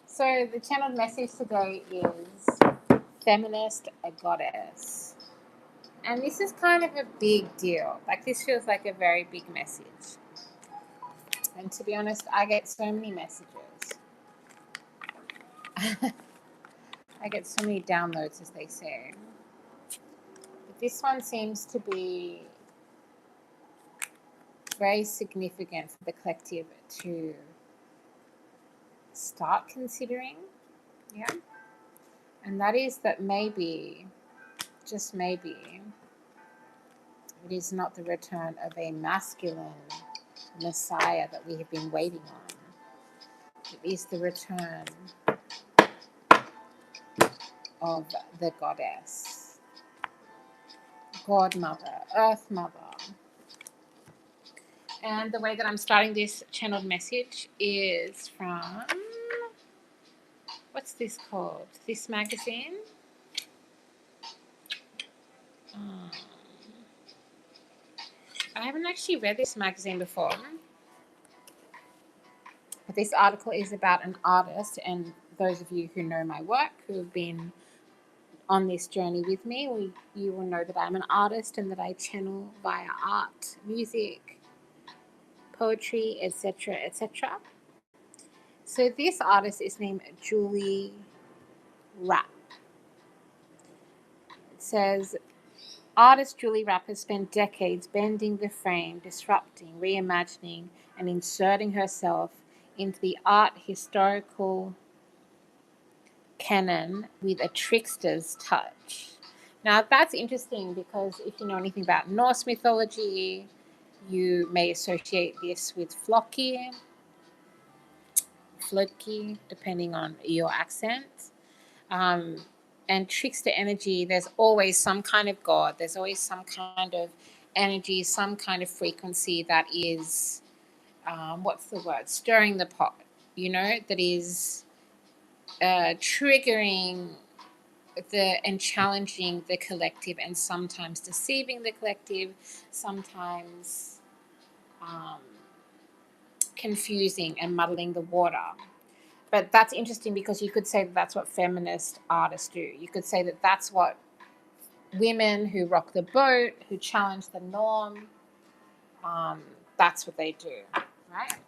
So the channeled message today is Feminist Goddess. And this is kind of a big deal. Like, this feels like a very big message. And to be honest, I get so many messages. I get so many downloads, as they say. But this one seems to be very significant for the collective to start considering. Yeah. And that is that maybe, just maybe, it is not the return of a masculine Messiah that we have been waiting on. It is the return of the goddess, Godmother, Earth Mother. And the way that I'm starting this channeled message is from, what's this called? This magazine? I haven't actually read this magazine before. But this article is about an artist, and those of you who know my work, who have been on this journey with me, you will know that I'm an artist and that I channel via art, music, poetry, etc., etc. So this artist is named Julie Rapp. It says, artist Julie Rapp has spent decades bending the frame, disrupting, reimagining, and inserting herself into the art historical canon with a trickster's touch. Now, that's interesting because if you know anything about Norse mythology, you may associate this with Floki, depending on your accent. And trickster energy, there's always some kind of god, there's always some kind of energy, some kind of frequency that is, what's the word, stirring the pot, that is triggering and challenging the collective, and sometimes deceiving the collective, sometimes confusing and muddling the water. But that's interesting because you could say that that's what feminist artists do. You could say that that's what women who rock the boat, who challenge the norm, that's what they do, right?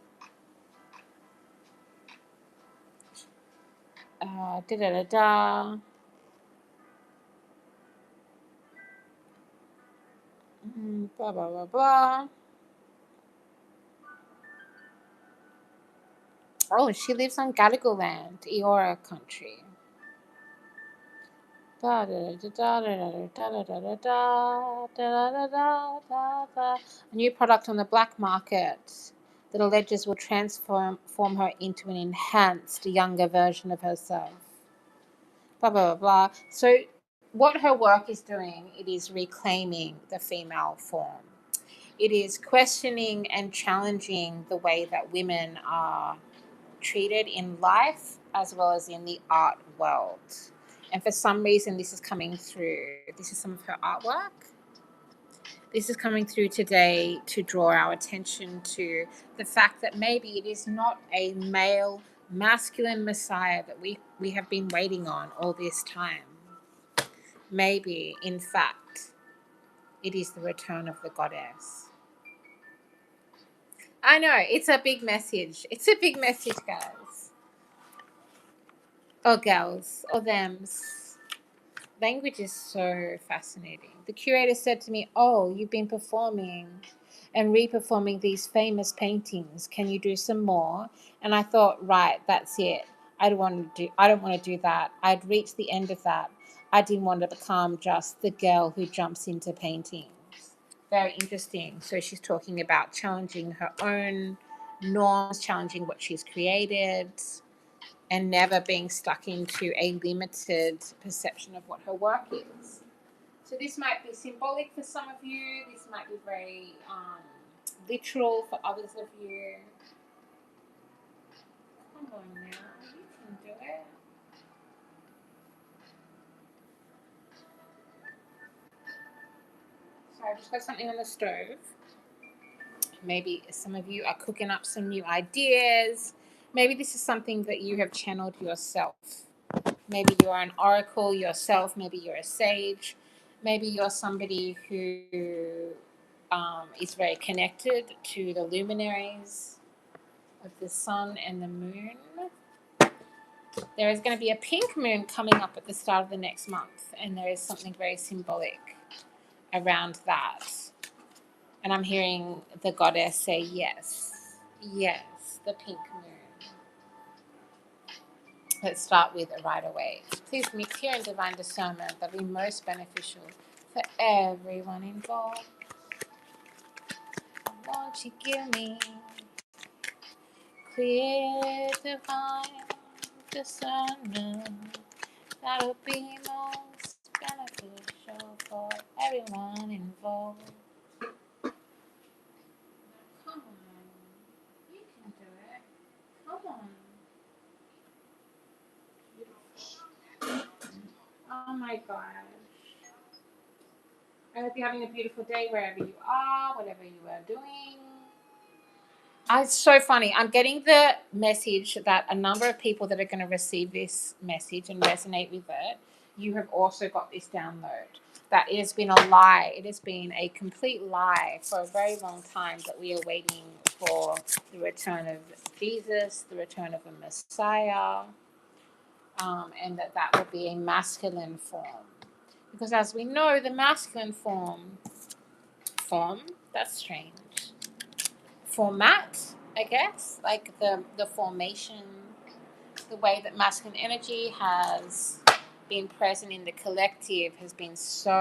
Blah, blah, blah, blah. Oh, she lives on Gadigal land, Eora country. A new product on the black market that alleges will transform her into an enhanced, younger version of herself. Blah, blah, blah, blah. So what her work is doing, it is reclaiming the female form. It is questioning and challenging the way that women are treated in life as well as in the art world. And for some reason, this is coming through. This is some of her artwork. This is coming through today to draw our attention to the fact that maybe it is not a male, masculine Messiah that we have been waiting on all this time. Maybe, in fact, it is the return of the goddess. I know, it's a big message. It's a big message, guys. Or girls, or thems. Language is so fascinating. The curator said to me, "Oh, you've been performing and reperforming these famous paintings. Can you do some more?" And I thought, right, that's it. I don't want to do that. I'd reached the end of that. I didn't want to become just the girl who jumps into paintings. Very interesting. So she's talking about challenging her own norms, challenging what she's created, and never being stuck into a limited perception of what her work is. So this might be symbolic for some of you. This might be very literal for others of you. Come on now, you can do it. So I just got something on the stove. Maybe some of you are cooking up some new ideas. Maybe this is something that you have channeled yourself. Maybe you're an oracle yourself. Maybe you're a sage. Maybe you're somebody who is very connected to the luminaries of the sun and the moon. There is going to be a pink moon coming up at the start of the next month, and there is something very symbolic around that. And I'm hearing the goddess say yes, yes, the pink moon. Let's start with right away. Please meet here in divine discernment that will be most beneficial for everyone involved. Won't you give me clear divine discernment that'll be most beneficial for everyone involved? Come on, you can do it. Come on. Oh my gosh. I hope you're having a beautiful day wherever you are, whatever you are doing. It's so funny. I'm getting the message that a number of people that are going to receive this message and resonate with it, you have also got this download. That it has been a lie. It has been a complete lie for a very long time that we are waiting for the return of Jesus, the return of a Messiah, and that will be a masculine form. Because as we know, the masculine form, that's strange. Format, I guess, like the formation, the way that masculine energy has been present in the collective has been so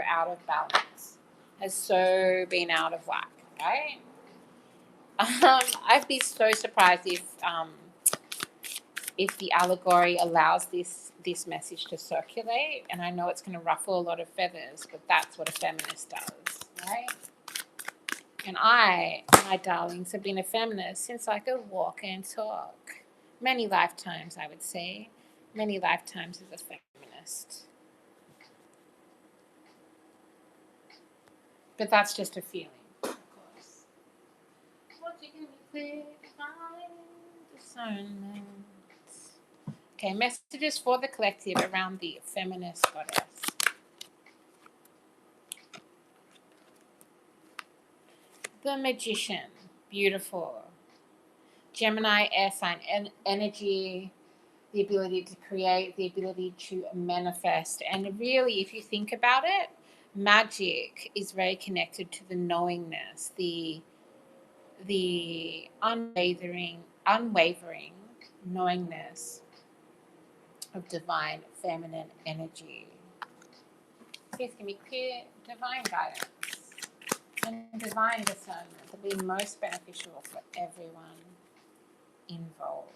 out of balance, has so been out of whack, right? I'd be so surprised if the allegory allows this message to circulate, and I know it's going to ruffle a lot of feathers, but that's what a feminist does, right? And I, my darlings, have been a feminist since I could walk and talk. Many lifetimes, I would say. Many lifetimes as a feminist. But that's just a feeling, of course. What you can be divine discernment. Okay, messages for the collective around the feminist goddess. The magician, beautiful. Gemini, air sign, energy, the ability to create, the ability to manifest. And really, if you think about it, magic is very connected to the knowingness, the unwavering knowingness of divine feminine energy. Please give me clear divine guidance and divine discernment that will be most beneficial for everyone involved.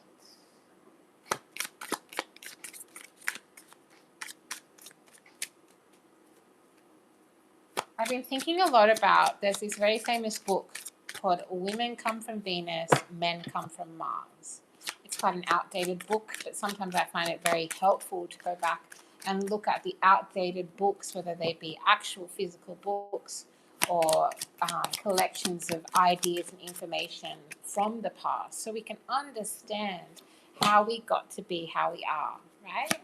I've been thinking a lot about, there's this very famous book called Women Come from Venus, Men Come from Mars. It's quite an outdated book, but sometimes I find it very helpful to go back and look at the outdated books, whether they be actual physical books or collections of ideas and information from the past, so we can understand how we got to be how we are, right?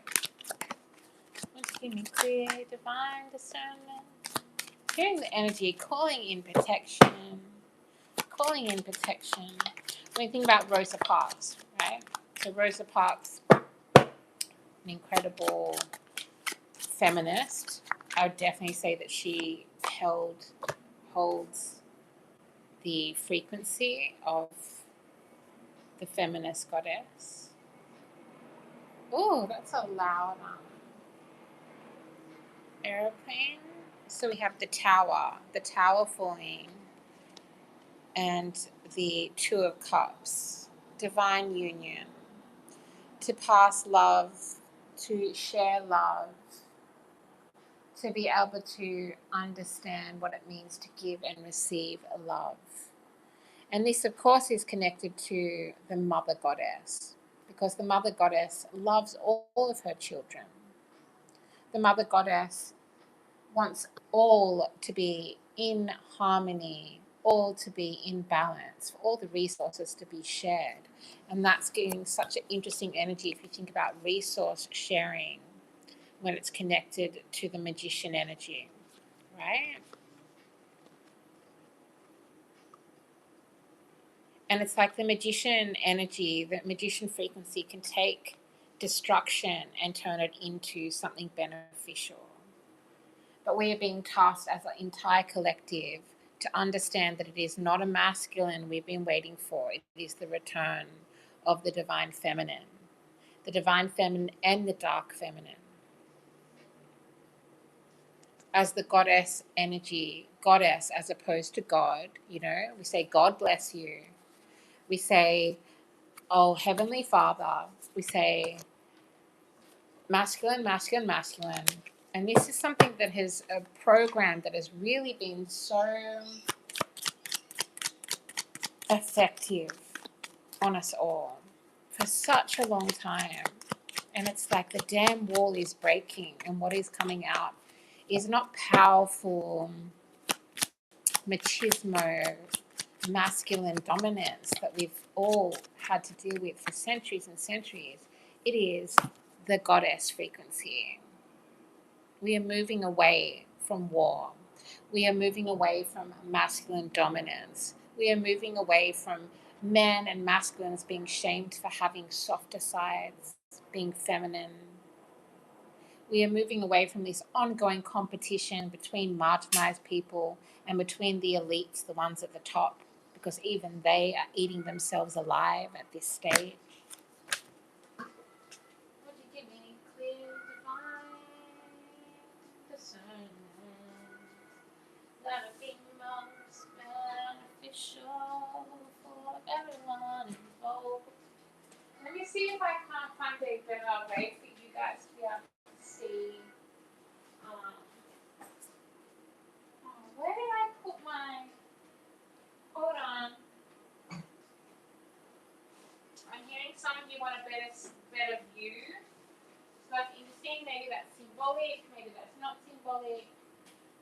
Just give me clear divine discernment. Hearing the energy, calling in protection. When you think about Rosa Parks, right? So Rosa Parks, an incredible feminist. I would definitely say that she holds the frequency of the feminist goddess. Oh, that's a loud airplane. So we have the tower falling, and the Two of Cups, divine union, to pass love, to share love, to be able to understand what it means to give and receive love. And this, of course, is connected to the Mother Goddess, because the Mother Goddess loves all of her children. The Mother Goddess wants all to be in harmony, all to be in balance, for all the resources to be shared. And that's giving such an interesting energy if you think about resource sharing when it's connected to the magician energy, right? And it's like the magician energy, the magician frequency can take destruction and turn it into something beneficial. But we are being tasked as an entire collective to understand that it is not a masculine we've been waiting for. It is the return of the divine feminine and the dark feminine. As the goddess energy, goddess as opposed to God, you know, we say, God bless you. We say, oh, Heavenly Father. We say, masculine, masculine, masculine. And this is something that has a program that has really been so effective on us all for such a long time. And it's like the damn wall is breaking, and what is coming out is not powerful machismo, masculine dominance that we've all had to deal with for centuries and centuries. It is the goddess frequency. We are moving away from war. We are moving away from masculine dominance. We are moving away from men and masculines being shamed for having softer sides, being feminine. We are moving away from this ongoing competition between marginalized people and between the elites, the ones at the top, because even they are eating themselves alive at this stage. Would you give me clear divine discernment? That'll be most beneficial for everyone involved. Let me see if I can't find a better way for you guys to be able to see. Where did I put my? Hold on. I'm hearing some of you want a better view. So if you're seeing maybe that's symbolic, maybe that's not symbolic.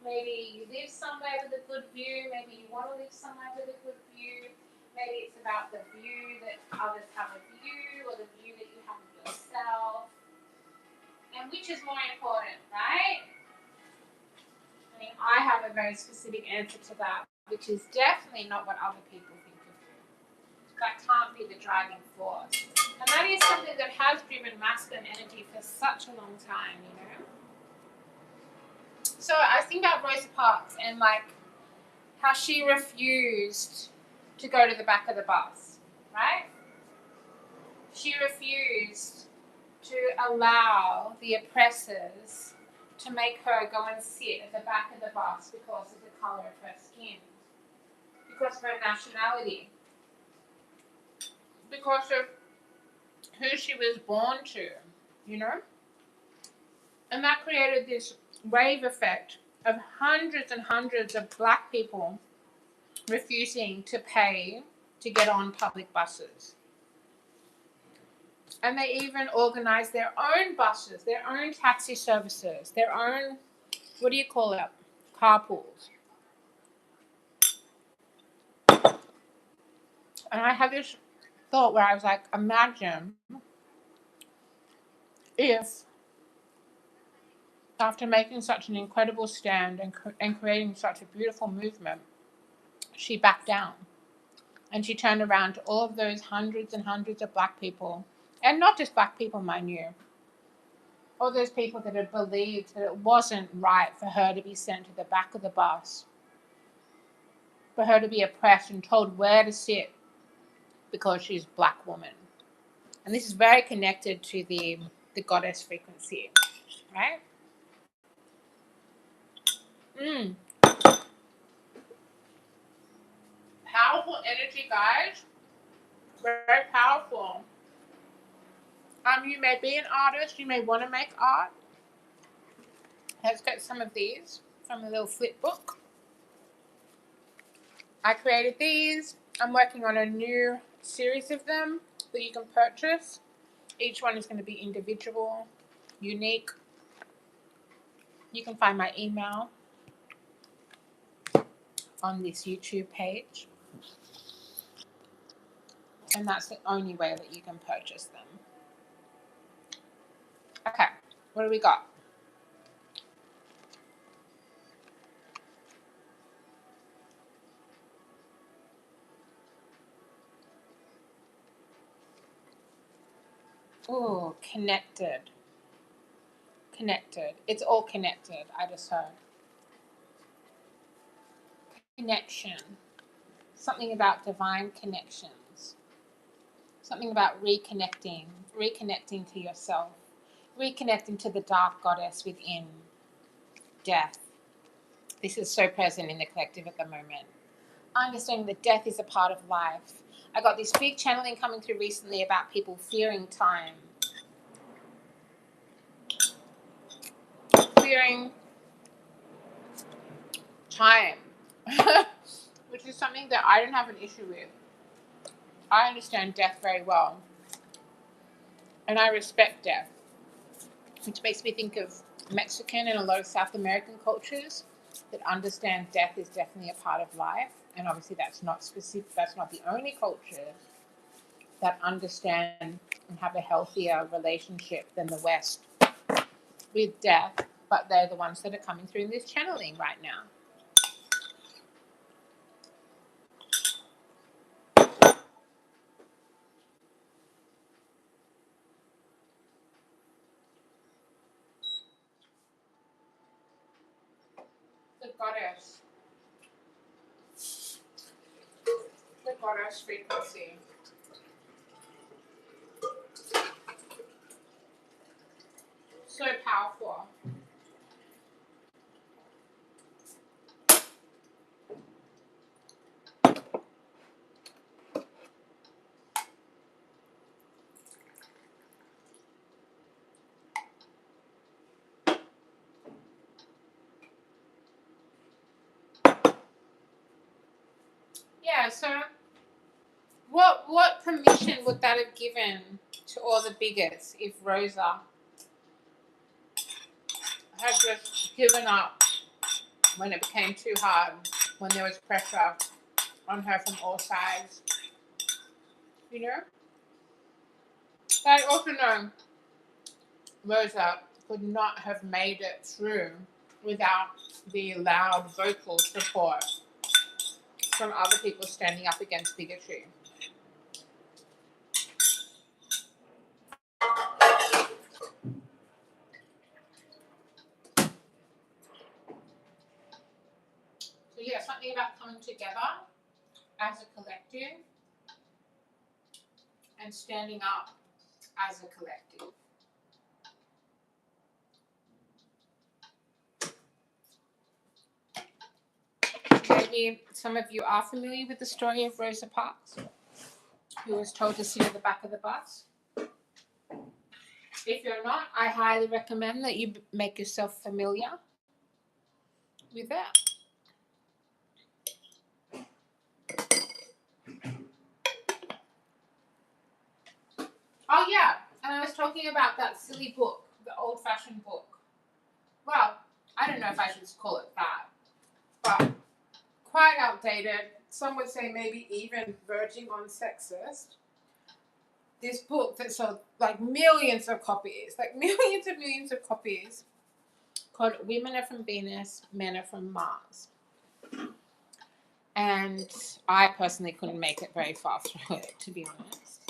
Maybe you live somewhere with a good view. Maybe you want to live somewhere with a good view. Maybe it's about the view that others have of you, or the view that you have of yourself. And which is more important, right? I mean, I have a very specific answer to that, which is definitely not what other people think of you. That can't be the driving force. And that is something that has driven masculine energy for such a long time, you know? So I think about Rosa Parks and like how she refused to go to the back of the bus, right? She refused to allow the oppressors to make her go and sit at the back of the bus because of the colour of her skin, because of her nationality, because of who she was born to, you know? And that created this wave effect of hundreds and hundreds of black people refusing to pay to get on public buses. And they even organised their own buses, their own taxi services, their own, what do you call it, carpools. And I had this thought where I was like, imagine if, after making such an incredible stand and creating such a beautiful movement, she backed down. And she turned around to all of those hundreds and hundreds of black people, and not just black people, mind you, all those people that had believed that it wasn't right for her to be sent to the back of the bus, for her to be oppressed and told where to sit because she's a black woman. And this is very connected to the goddess frequency, right? Powerful energy, guys. Very powerful. You may be an artist. You may want to make art. Let's get some of these from the little flip book. I created these. I'm working on a new series of them that you can purchase. Each one is going to be individual, unique. You can find my email on this YouTube page. And that's the only way that you can purchase them. Okay, what do we got? Oh, connected. Connected. It's all connected, I just heard. Connection. Something about divine connections. Something about reconnecting to yourself, reconnecting to the dark goddess within. Death. This is so present in the collective at the moment. Understanding that death is a part of life. I got this big channeling coming through recently about people fearing time. Fearing time. Which is something that I don't have an issue with. I understand death very well. And I respect death. Which makes me think of Mexican and a lot of South American cultures that understand death is definitely a part of life. And obviously that's not specific, that's not the only culture that understand and have a healthier relationship than the West with death, but they're the ones that are coming through in this channeling right now. The goddess frequency. So powerful. Yeah, so what permission would that have given to all the bigots if Rosa had just given up when it became too hard, when there was pressure on her from all sides? You know? But I also know Rosa could not have made it through without the loud vocal support from other people standing up against bigotry. So yeah, something about coming together as a collective and standing up as a collective. Maybe some of you are familiar with the story of Rosa Parks, who was told to sit at the back of the bus. If you're not, I highly recommend that you make yourself familiar with that. Oh yeah, and I was talking about that silly book, the old-fashioned book. Well, I don't know if I should call it that, but quite outdated. Some would say maybe even verging on sexist. This book that sold like millions of copies, called Women Are From Venus, Men Are From Mars. And I personally couldn't make it very far through it, to be honest.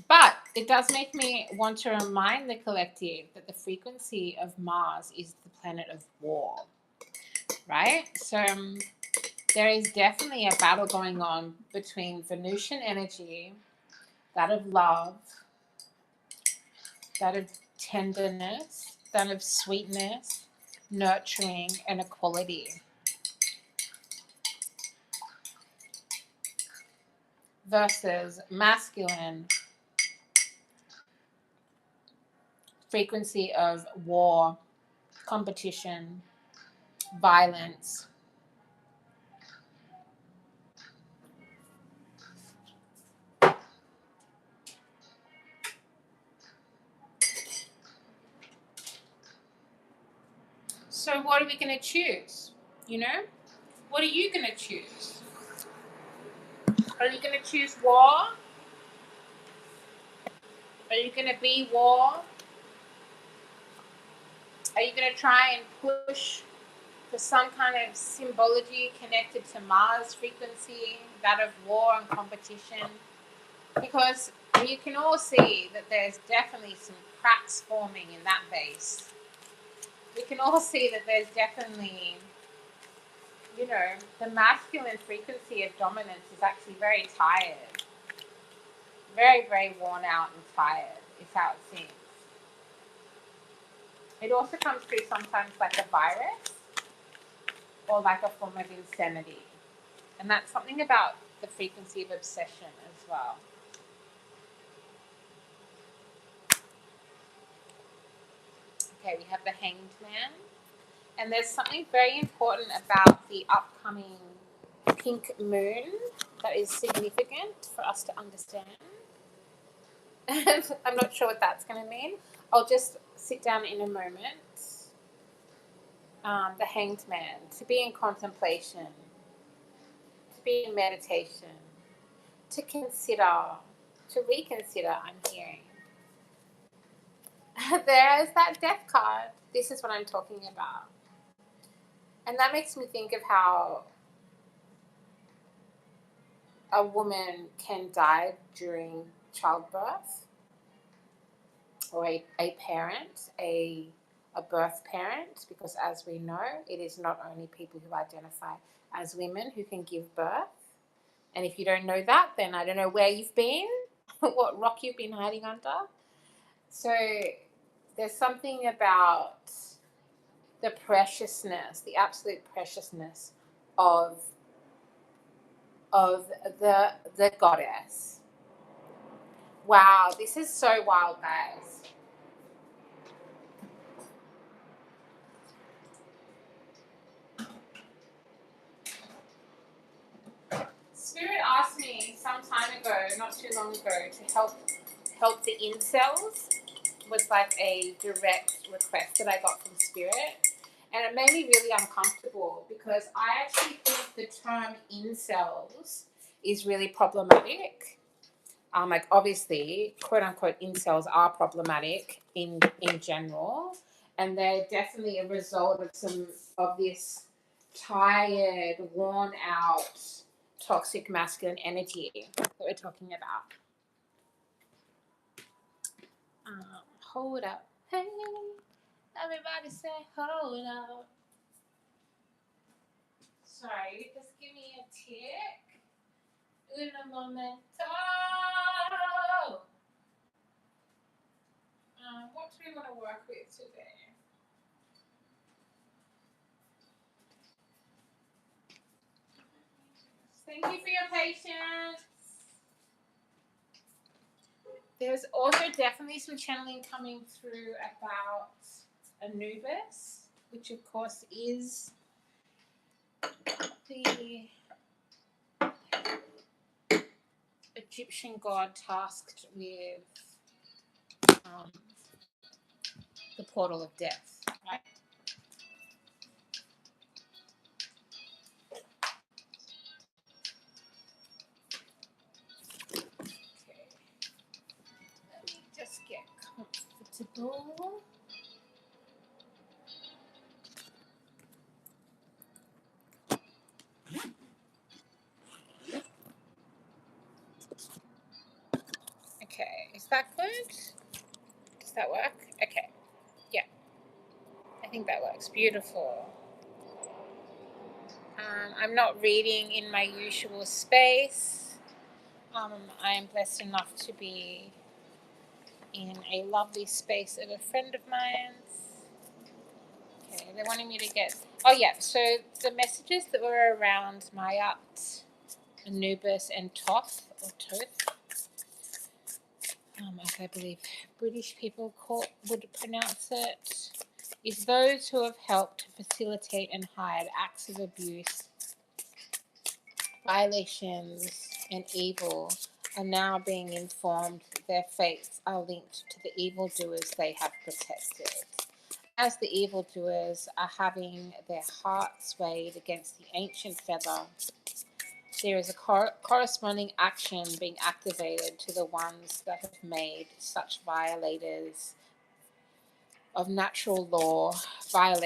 But it does make me want to remind the collective that the frequency of Mars is the planet of war, right? So there is definitely a battle going on between Venusian energy, that of love, that of tenderness, that of sweetness, nurturing, and equality, versus masculine frequency of war, competition, violence. So what are we going to choose? You know? What are you going to choose? Are you going to choose war? Are you going to be war? Are you going to try and push for some kind of symbology connected to Mars frequency, that of war and competition? Because you can all see that there's definitely some cracks forming in that base. We can all see that there's definitely, you know, the masculine frequency of dominance is actually very tired. Very, very worn out and tired is how it seems. It also comes through sometimes like a virus or like a form of insanity. And that's something about the frequency of obsession as well. Okay, we have the Hanged Man. And there's something very important about the upcoming pink moon that is significant for us to understand. I'm not sure what that's going to mean. I'll just sit down in a moment. The Hanged Man, to be in contemplation, to be in meditation, to consider, to reconsider, I'm hearing. There's that death card. This is what I'm talking about. And that makes me think of how a woman can die during childbirth, or a parent, a birth parent, because as we know, it is not only people who identify as women who can give birth. And if you don't know that, then I don't know where you've been, what rock you've been hiding under. So there's something about the preciousness, the absolute preciousness of the goddess. Wow, this is so wild, guys. Spirit asked me some time ago, not too long ago, to help the incels. Was like a direct request that I got from Spirit. And it made me really uncomfortable because I actually think the term incels is really problematic. Like obviously, quote unquote, incels are problematic in general, and they're definitely a result of some of this tired, worn out, toxic masculine energy that we're talking about. Hold up, hey, everybody say hold up. Sorry, just give me a tick. Un momento. What do we want to work with today? Thank you for your patience. There's also definitely some channeling coming through about Anubis, which of course is the Egyptian god tasked with the portal of death, right? Okay. Let me just get comfortable. Okay, is that good? Does that work? Okay, yeah, I think that works. Beautiful. I'm not reading in my usual space. I am blessed enough to be in a lovely space of a friend of mine's. Okay, they're wanting me to get. Oh, yeah, so the messages that were around Mayat, Anubis, and Thoth, or Toth, as I believe British people would pronounce it, is those who have helped to facilitate and hide acts of abuse, violations, and evil are now being informed that their fates are linked to the evildoers they have protected. as the evildoers are having their hearts weighed against the ancient feather, there is a corresponding action being activated to the ones that have made such violators of natural law, of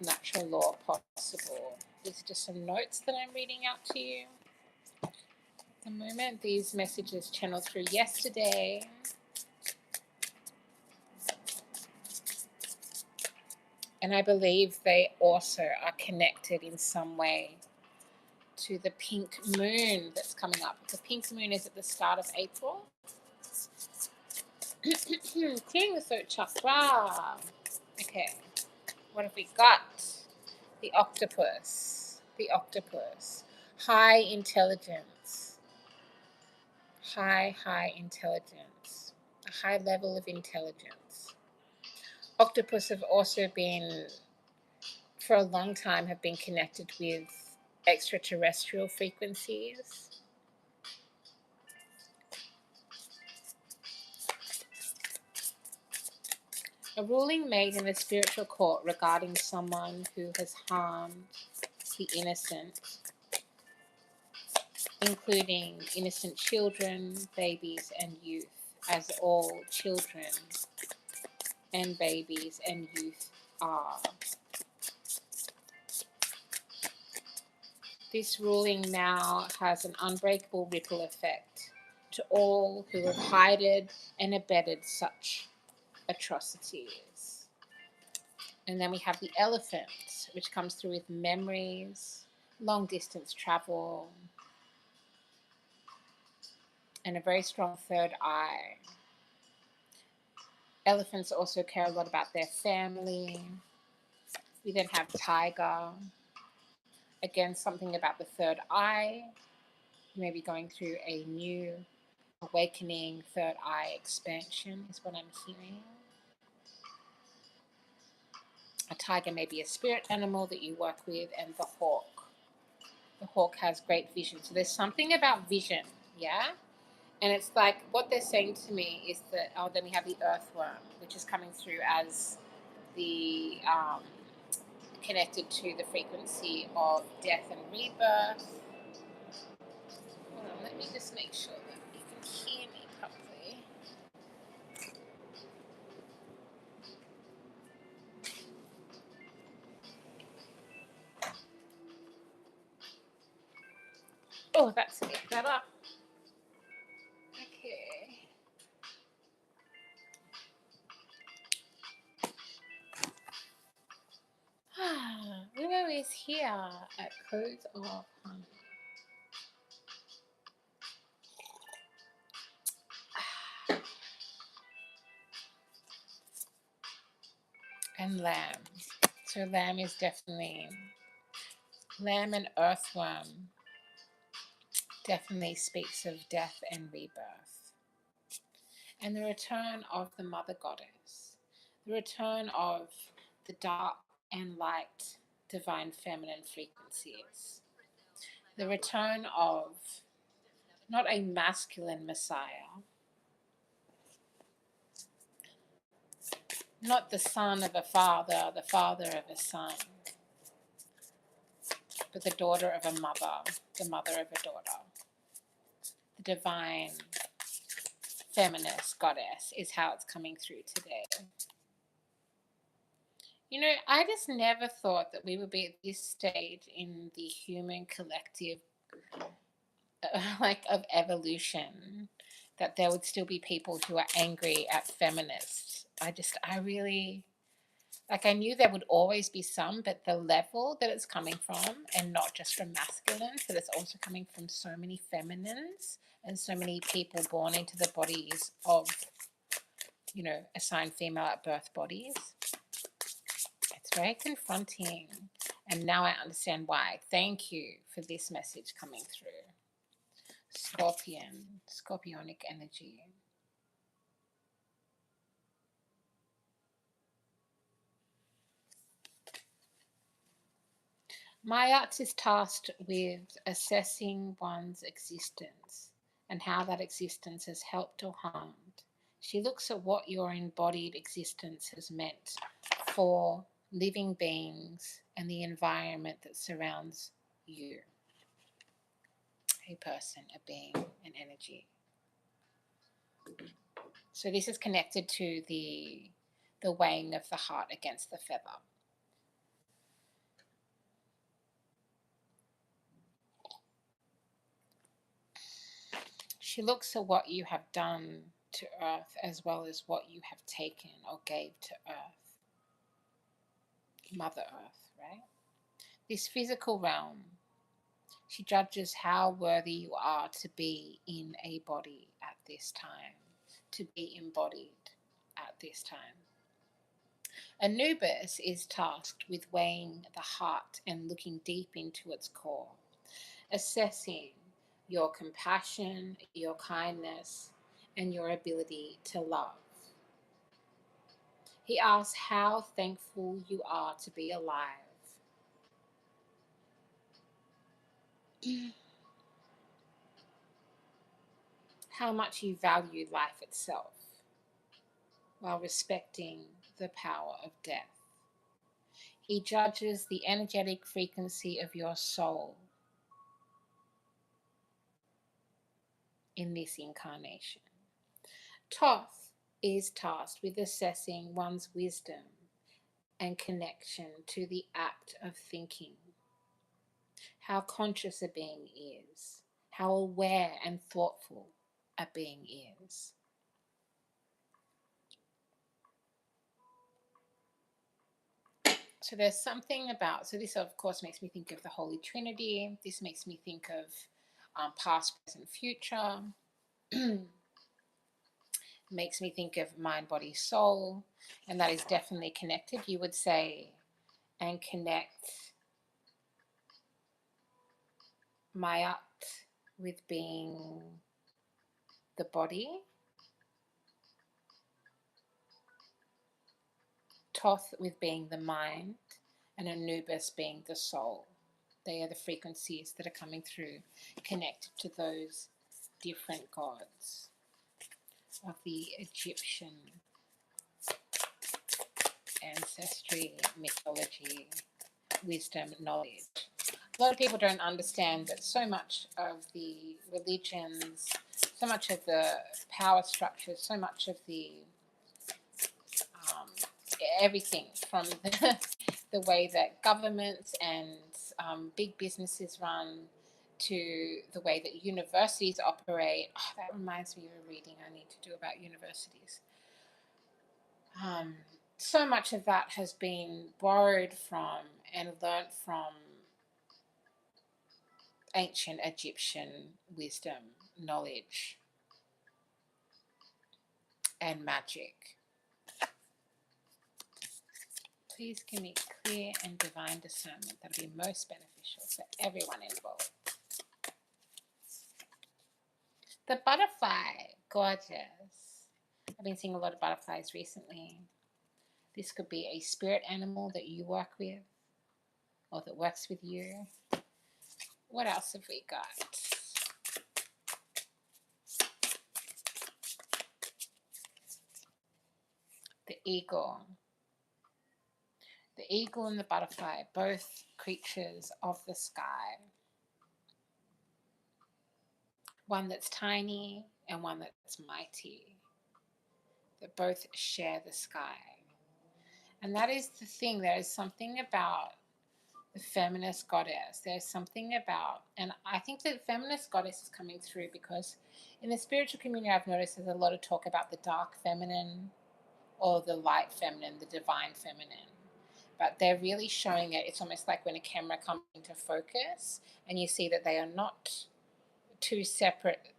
natural law possible. These are just some notes that I'm reading out to you. At the moment, these messages channeled through yesterday. And I believe they also are connected in some way to the pink moon that's coming up. The pink moon is at the start of April. Clearing the throat chakra. Okay, what have we got? The octopus. The octopus. High intelligence. High intelligence. A high level of intelligence. Octopus have also been, for a long time, have been connected with extraterrestrial frequencies. A ruling made in the spiritual court regarding someone who has harmed the innocent, including innocent children, babies, and youth, as all children and babies and youth are. This ruling now has an unbreakable ripple effect to all who have hidden and abetted such atrocities. And then we have the elephant, which comes through with memories, long distance travel, and a very strong third eye. Elephants also care a lot about their family. We then have tiger. Again, something about the third eye. You may be going through a new awakening, third eye expansion is what I'm hearing. A tiger may be a spirit animal that you work with, and the hawk. The hawk has great vision. So there's something about vision, yeah? And it's like what they're saying to me is that, then we have the earthworm, which is coming through as the connected to the frequency of death and rebirth. Hold on, let me just make sure that you can hear me properly. Oh, that's a bit better. Okay. Willow is here at Codes of Harmony. And lamb. So lamb is definitely, lamb and earthworm definitely speaks of death and rebirth. And the return of the mother goddess. The return of the dark and light divine feminine frequencies. The return of not a masculine Messiah, not the son of a father, the father of a son, but the daughter of a mother, the mother of a daughter. The divine feminist goddess is how it's coming through today. You know, I just never thought that we would be at this stage in the human collective, of evolution, that there would still be people who are angry at feminists. I really, I knew there would always be some, but the level that it's coming from, and not just from masculines, but it's also coming from so many feminines and so many people born into the bodies of, assigned female at birth bodies. It's very confronting. And now I understand why. Thank you for this message coming through. Scorpionic energy. Mayat is tasked with assessing one's existence and how that existence has helped or harmed She looks at what your embodied existence has meant for living beings and the environment that surrounds you, a person, a being, an energy. So this is connected to the weighing of the heart against the feather. She looks at what you have done to earth as well as what you have taken or gave to earth, Mother Earth, right? This physical realm, she judges how worthy you are to be in a body at this time, to be embodied at this time. Anubis is tasked with weighing the heart and looking deep into its core, assessing your compassion, your kindness, and your ability to love. He asks how thankful you are to be alive. How much you value life itself while respecting the power of death. He judges the energetic frequency of your soul in this incarnation. Thoth is tasked with assessing one's wisdom and connection to the act of thinking, how conscious a being is, how aware and thoughtful a being is. So there's something about, so this of course makes me think of the Holy Trinity. This makes me think of past, present, future. Makes me think of mind, body, soul. And that is definitely connected, you would say, and connect Mayat with being the body, Thoth with being the mind, and Anubis being the soul. They are the frequencies that are coming through, connected to those different gods of the Egyptian ancestry, mythology, wisdom, knowledge. A lot of people don't understand that so much of the religions, so much of the power structures, so much of the everything from the way that governments and big businesses run to the way that universities operate. Oh, that reminds me of a reading I need to do about universities. So much of that has been borrowed from and learnt from ancient Egyptian wisdom, knowledge, and magic. Please give me clear and divine discernment that will be most beneficial for everyone involved. The butterfly, gorgeous. I've been seeing a lot of butterflies recently. This could be a spirit animal that you work with or that works with you. What else have we got? The eagle. The eagle and the butterfly, both creatures of the sky. One that's tiny and one that's mighty. That both share the sky. And that is the thing. There is something about the feminist goddess. There's something about, and I think the feminist goddess is coming through because in the spiritual community, I've noticed there's a lot of talk about the dark feminine or the light feminine, the divine feminine. But they're really showing it. It's almost like when a camera comes into focus and you see that they are not two separate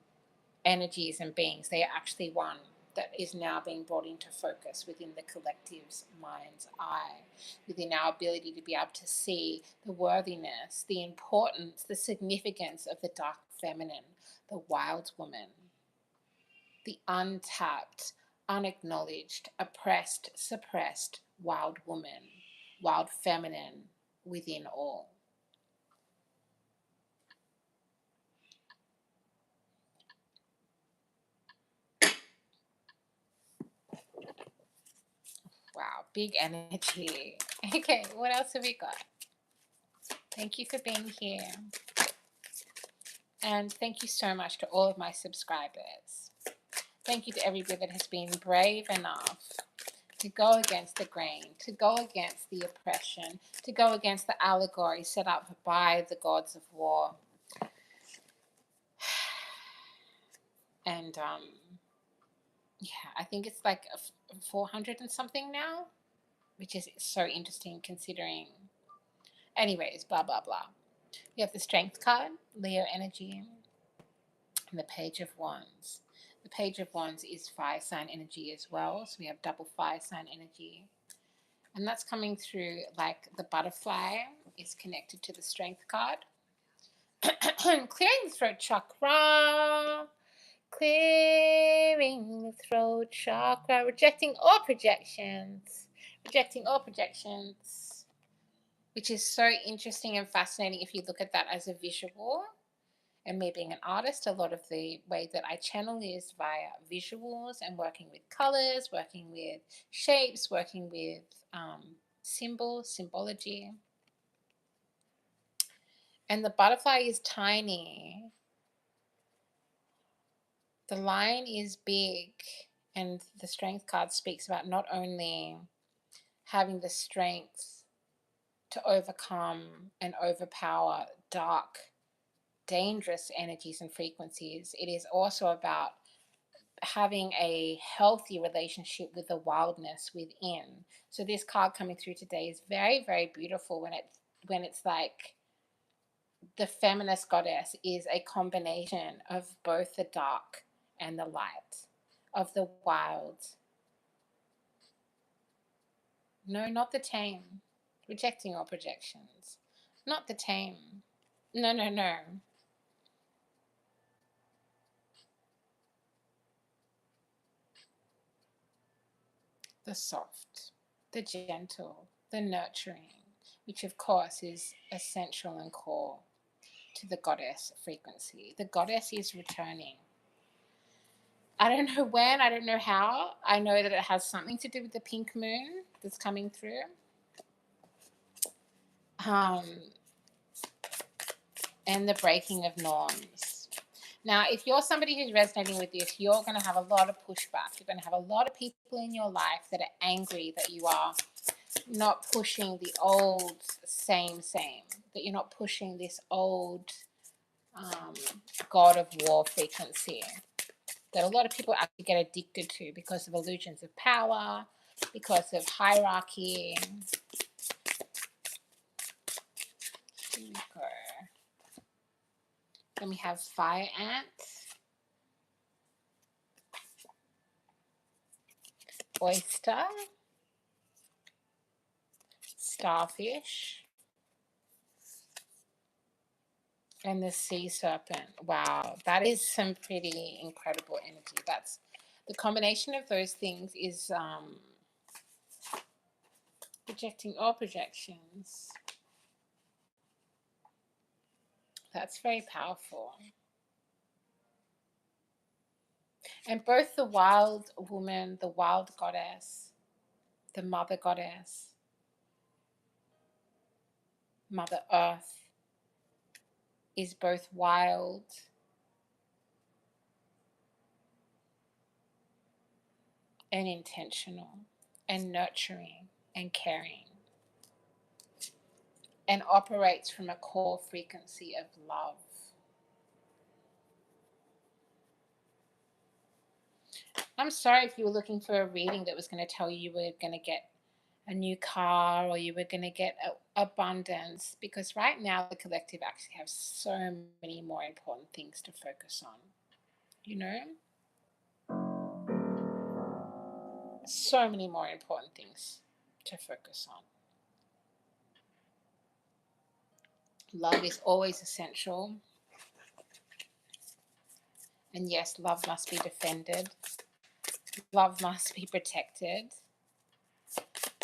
energies and beings. They are actually one that is now being brought into focus within the collective's mind's eye, within our ability to be able to see the worthiness, the importance, the significance of the dark feminine, the wild woman, the untapped, unacknowledged, oppressed, suppressed wild woman, wild feminine within all. big energy. Okay, what else have we got? Thank you for being here. And thank you so much to all of my subscribers. Thank you to everybody that has been brave enough to go against the grain, to go against the oppression, to go against the allegory set up by the gods of war. And yeah, I think it's like 400 and something now, which is so interesting considering. Anyways, blah, blah, blah. You have the Strength card, Leo energy, and the Page of Wands. The Page of Wands is fire sign energy as well. So we have double fire sign energy. And that's coming through like the butterfly is connected to the Strength card. Clearing the throat chakra. Clearing the throat chakra. Rejecting all projections. Rejecting all projections. Which is so interesting and fascinating if you look at that as a visual. And me being an artist, a lot of the way that I channel is via visuals and working with colors, working with shapes, working with symbols, symbology. And the butterfly is tiny. The lion is big. And the Strength card speaks about not only having the strength to overcome and overpower dark, dangerous energies and frequencies, it is also about having a healthy relationship with the wildness within. So this card coming through today is very, very beautiful when it's like the Feminist Goddess is a combination of both the dark and the light, of the wild. No, not the tame. Rejecting all projections. Not the tame. No, no, no. The soft, the gentle, the nurturing, which of course is essential and core to the goddess frequency. The goddess is returning. I don't know when, I don't know how. I know that it has something to do with the pink moon that's coming through. And the breaking of norms. Now, if you're somebody who's resonating with this, you're going to have a lot of pushback. You're going to have a lot of people in your life that are angry that you are not pushing the old same, that you're not pushing this old god of war frequency that a lot of people actually get addicted to because of illusions of power, because of hierarchy. Here we go. Then we have fire ant, oyster, starfish, and the sea serpent. Wow, that is some pretty incredible energy. That's the combination of those things is projecting all projections. That's very powerful. And both the wild woman, the wild goddess, the mother goddess, Mother Earth, is both wild and intentional and nurturing and caring and operates from a core frequency of love. I'm sorry if you were looking for a reading that was going to tell you were going to get a new car or you were going to get abundance, because right now the collective actually have so many more important things to focus on. You know? So many more important things to focus on. Love is always essential. And yes, love must be defended. Love must be protected.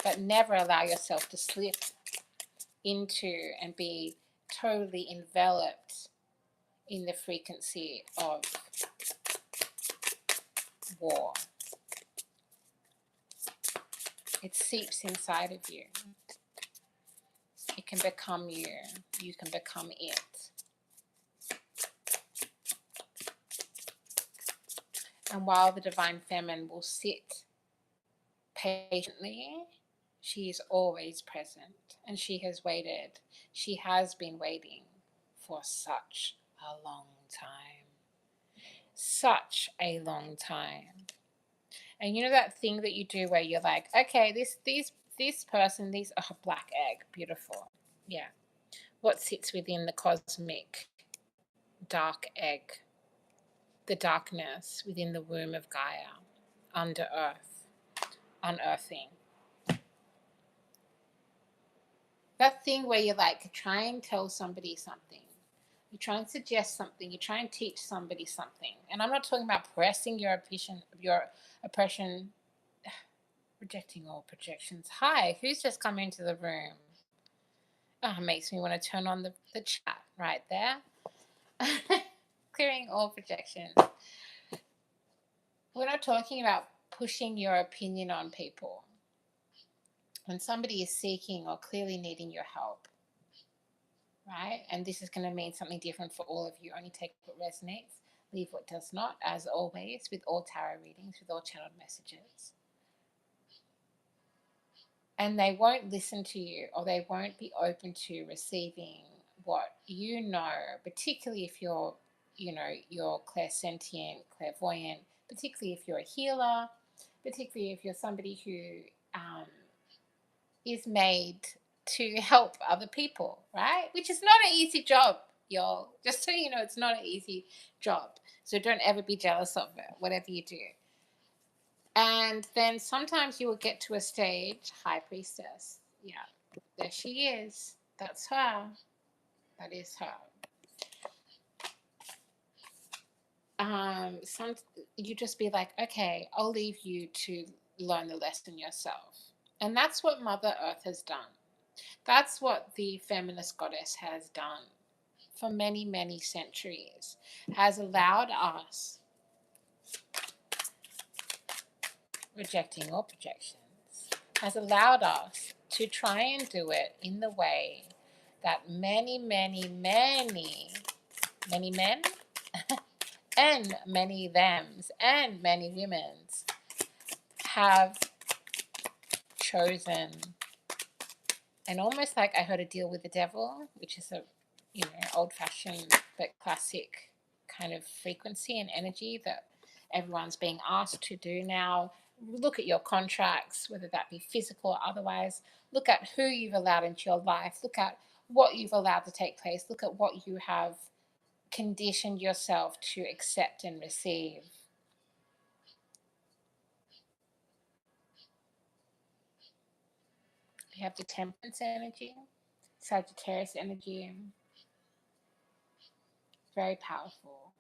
But never allow yourself to slip into and be totally enveloped in the frequency of war. It seeps inside of you. It can become you. You can become it. And while the Divine Feminine will sit patiently, she is always present. And she has waited. She has been waiting for such a long time. Such a long time. And you know that thing that you do where you're like, okay, this person, black egg, beautiful. Yeah. What sits within the cosmic dark egg, the darkness within the womb of Gaia, under earth, unearthing. That thing where you like try and tell somebody something. You try and suggest something. You try and teach somebody something. And I'm not talking about pressing your oppression, rejecting all projections. Hi, who's just come into the room? Oh, it makes me want to turn on the chat right there. Clearing all projections. We're not talking about pushing your opinion on people. When somebody is seeking or clearly needing your help, right? And this is going to mean something different for all of you. Only take what resonates, leave what does not, as always, with all tarot readings, with all channeled messages. And they won't listen to you, or they won't be open to receiving what you know, particularly if you're, you're clairsentient, clairvoyant, particularly if you're a healer, particularly if you're somebody who is made to help other people, right? Which is not an easy job, y'all. Just so you know, it's not an easy job. So don't ever be jealous of it, whatever you do. And then sometimes you will get to a stage, High Priestess. Yeah, there she is. That's her. That is her. Some you just be like, okay, I'll leave you to learn the lesson yourself. And that's what Mother Earth has done. That's what the Feminist Goddess has done for many, many centuries, has allowed us, rejecting all projections, has allowed us to try and do it in the way that many, many, many, many men and many thems and many women's have chosen. And almost like I heard a deal with the devil, which is a, old-fashioned but classic kind of frequency and energy that everyone's being asked to do now. Look at your contracts, whether that be physical or otherwise. Look at who you've allowed into your life. Look at what you've allowed to take place. Look at what you have conditioned yourself to accept and receive. We have the Temperance energy, Sagittarius energy, very powerful.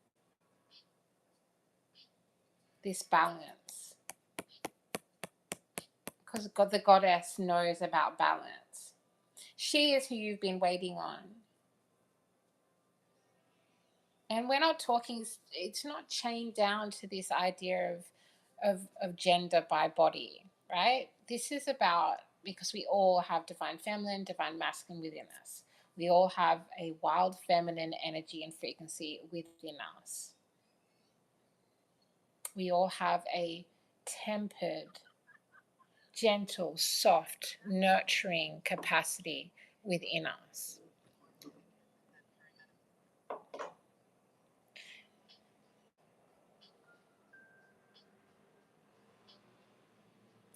This balance. Because the goddess knows about balance. She is who you've been waiting on. And we're not talking, it's not chained down to this idea of gender by body, right? This is about, because we all have divine feminine, divine masculine within us. We all have a wild feminine energy and frequency within us. We all have a tempered, gentle, soft, nurturing capacity within us.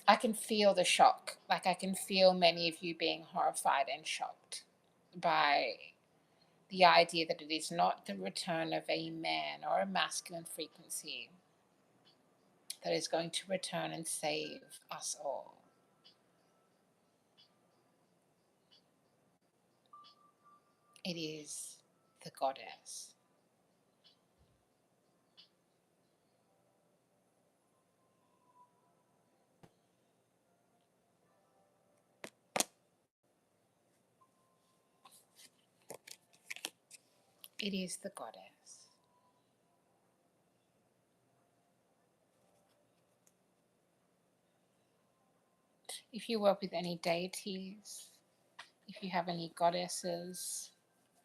I can feel the shock. Like I can feel many of you being horrified and shocked by the idea that it is not the return of a man or a masculine frequency that is going to return and save us all. It is the goddess. It is the goddess. If you work with any deities, if you have any goddesses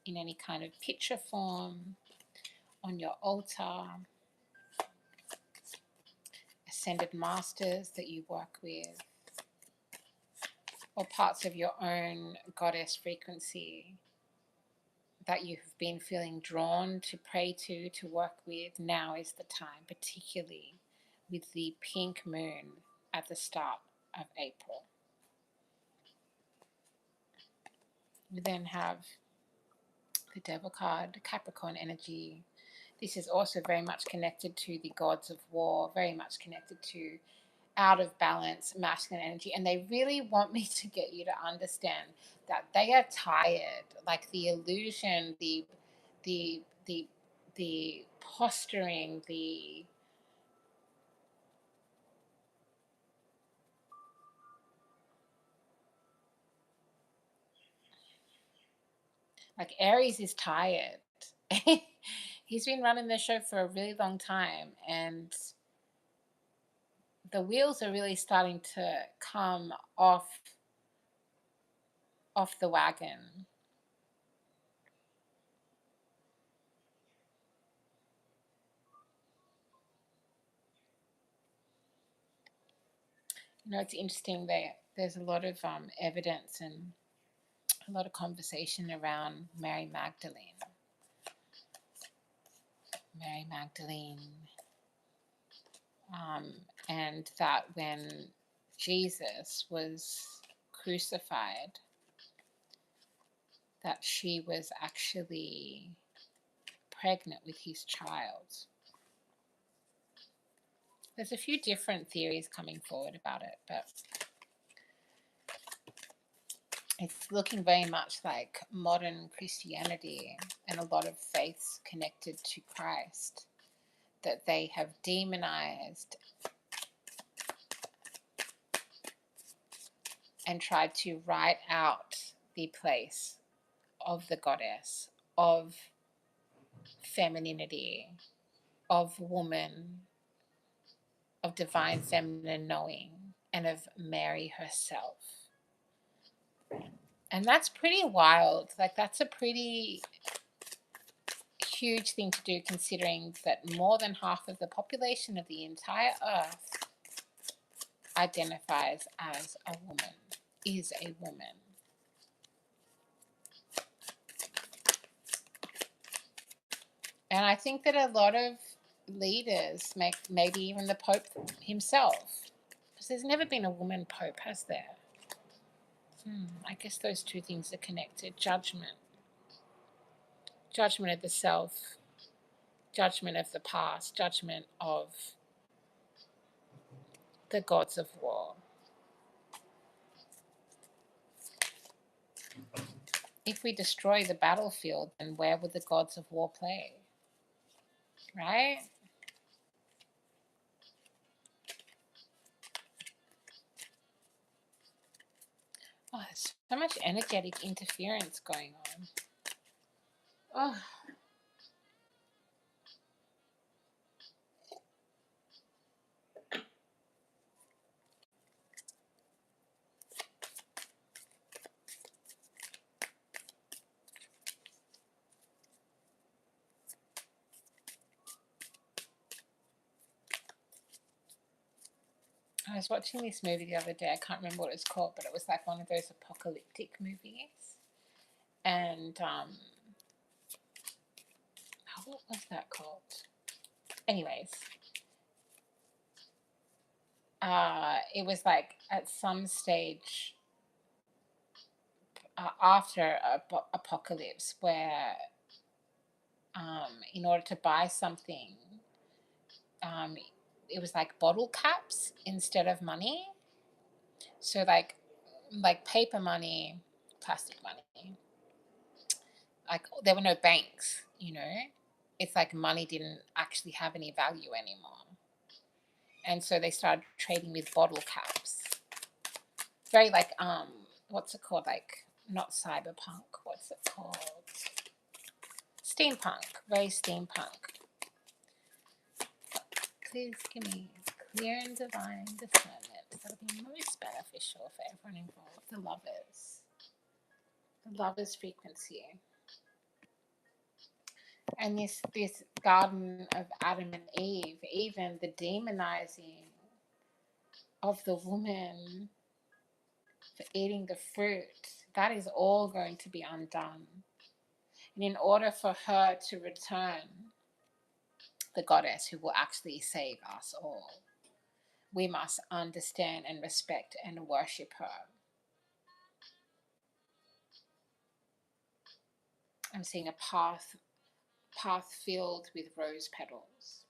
in any kind of picture form on your altar, ascended masters that you work with, or parts of your own goddess frequency that you've been feeling drawn to pray to work with, now is the time, particularly with the pink moon at the start of April. We then have the Devil card, Capricorn energy. This is also very much connected to the gods of war, very much connected to out of balance masculine energy, and they really want me to get you to understand that they are tired. Like the illusion, the the the posturing, the like Aries is tired. He's been running the show for a really long time, and the wheels are really starting to come off the wagon. You know, it's interesting that there's a lot of evidence and a lot of conversation around Mary Magdalene. Mary Magdalene, and that when Jesus was crucified, that she was actually pregnant with his child. There's a few different theories coming forward about it, but it's looking very much like modern Christianity and a lot of faiths connected to Christ, that they have demonized and tried to write out the place of the goddess, of femininity, of woman, of divine feminine knowing, and of Mary herself. And that's pretty wild. Like, that's a pretty huge thing to do, considering that more than half of the population of the entire earth identifies as a woman, is a woman. And I think that a lot of leaders, maybe even the Pope himself, because there's never been a woman Pope, has there? I guess those two things are connected. Judgment of the self, judgment of the past, judgment of the gods of war. If we destroy the battlefield, then where would the gods of war play? Right? Oh, there's so much energetic interference going on. Oh. I was watching this movie the other day. I can't remember what it was called, but it was like one of those apocalyptic movies. And what was that called? Anyways, it was like at some stage after apocalypse, where in order to buy something, it was like bottle caps instead of money. So like paper money, plastic money. Like there were no banks, you know. It's like money didn't actually have any value anymore. And so they started trading with bottle caps. Very like what's it called? Like not cyberpunk. What's it called? Steampunk. Very steampunk. Please give me clear and divine discernment that'll be most beneficial for everyone involved. The lovers frequency, and this garden of Adam and Eve, even the demonizing of the woman for eating the fruit, that is all going to be undone. And in order for her to return, the goddess who will actually save us all, we must understand and respect and worship her. I'm seeing a path filled with rose petals,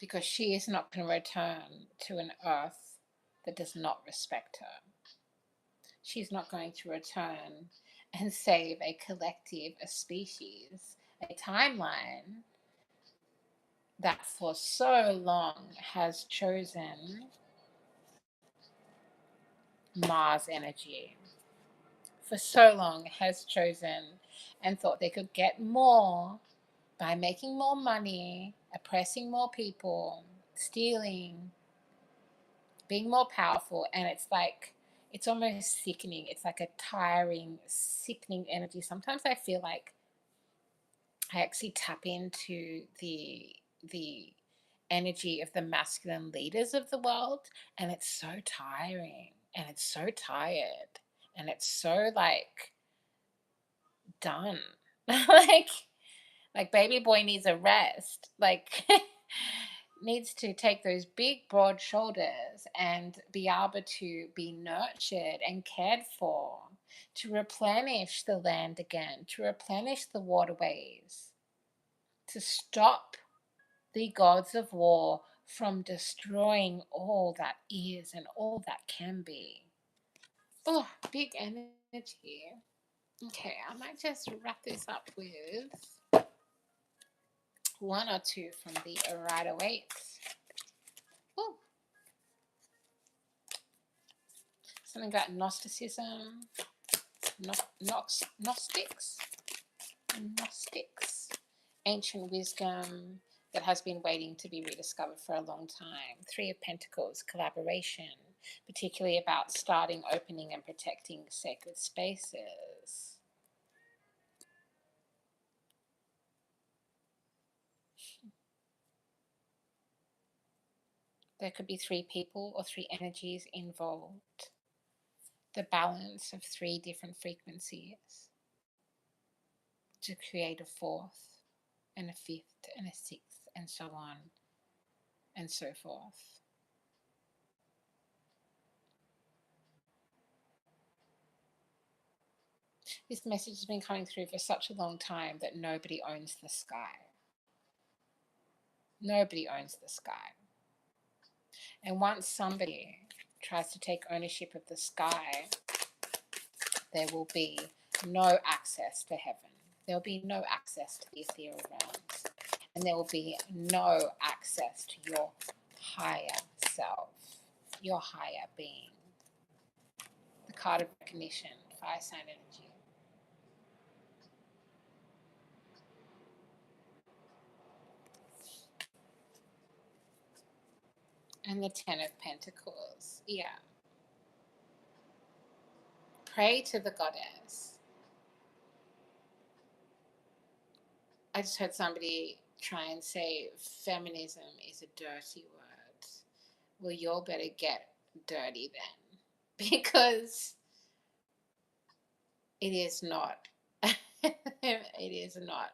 because she is not going to return to an earth that does not respect her. She's not going to return and save a collective, a species, a timeline that for so long has chosen Mars energy, for so long has chosen and thought they could get more by making more money, oppressing more people, stealing, being more powerful. And it's like, it's almost sickening. It's like a tiring, sickening energy. Sometimes I feel like I actually tap into the energy of the masculine leaders of the world, and it's so tiring, and it's so tired, and it's so like done. like baby boy needs a rest. Like needs to take those big broad shoulders and be able to be nurtured and cared for, to replenish the land again, to replenish the waterways, to stop the gods of war from destroying all that is and all that can be. Oh, big energy. Okay, I might just wrap this up with one or two from the Rider Waite. Oh, something about Gnosticism, Gnostics, ancient wisdom that has been waiting to be rediscovered for a long time. Three of Pentacles, collaboration, particularly about starting, opening, and protecting sacred spaces. There could be three people or three energies involved. The balance of three different frequencies to create a fourth and a fifth and a sixth and so on and so forth. This message has been coming through for such a long time that nobody owns the sky. Nobody owns the sky. And once somebody tries to take ownership of the sky, there will be no access to heaven. There will be no access to the ethereal realms. And there will be no access to your higher self, your higher being. The card of recognition, fire sign energy. And the Ten of Pentacles. Yeah. Pray to the goddess. I just heard somebody try and say feminism is a dirty word. Well, you'll better get dirty then. Because it is not. It is not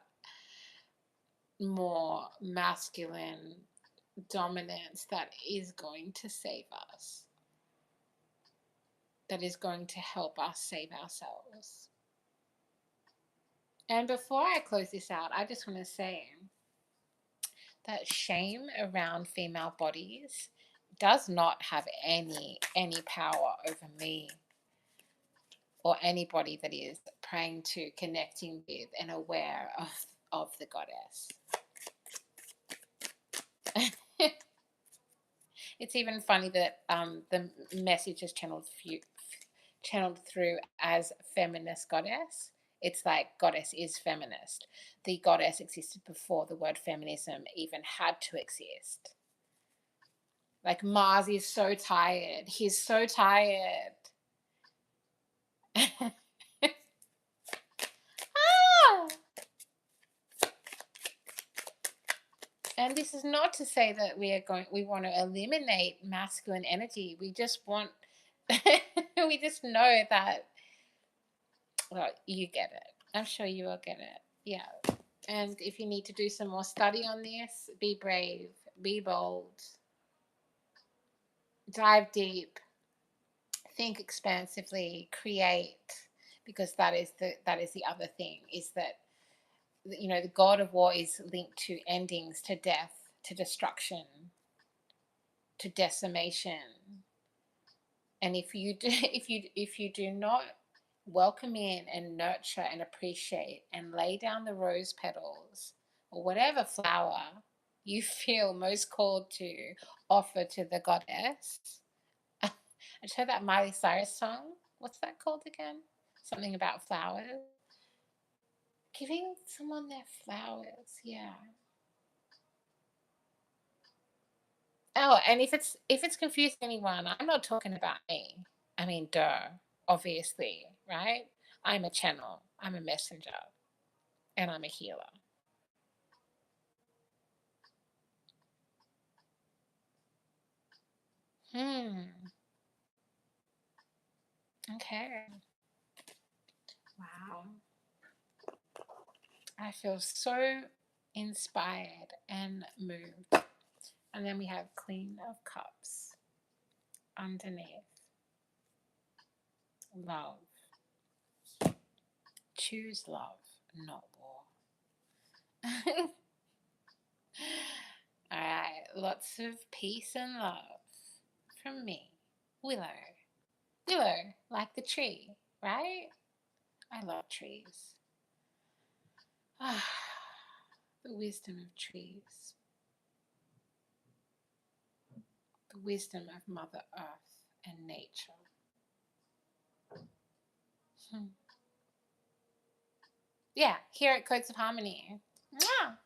more masculine dominance that is going to save us, that is going to help us save ourselves. And before I close this out, I just want to say that shame around female bodies does not have any power over me or anybody that is praying to, connecting with, and aware of the goddess. It's even funny that the message is channeled through as Feminist Goddess. It's like goddess is feminist. The goddess existed before the word feminism even had to exist. Like Mars is so tired. He's so tired. Ah! And this is not to say that we want to eliminate masculine energy. We just want we just know that, well, you get it. I'm sure you will get it. Yeah. And if you need to do some more study on this, be brave, be bold, dive deep, think expansively, create, because that is the other thing, is that, you know, the god of war is linked to endings, to death, to destruction, to decimation. And if you do if you do not welcome in and nurture and appreciate and lay down the rose petals or whatever flower you feel most called to offer to the goddess. I just heard that Miley Cyrus song. What's that called again? Something about flowers. Giving someone their flowers, yeah. Oh, and if it's confusing anyone, I'm not talking about me. I mean, duh, obviously, right? I'm a channel, I'm a messenger, and I'm a healer. Okay. Wow. I feel so inspired and moved. And then we have Queen of Cups underneath. Love. Choose love, not war. All right. Lots of peace and love from me, Willow. Willow, like the tree, right? I love trees. Ah, the wisdom of trees. The wisdom of Mother Earth and nature. Yeah, here at Codes of Harmony. Mwah!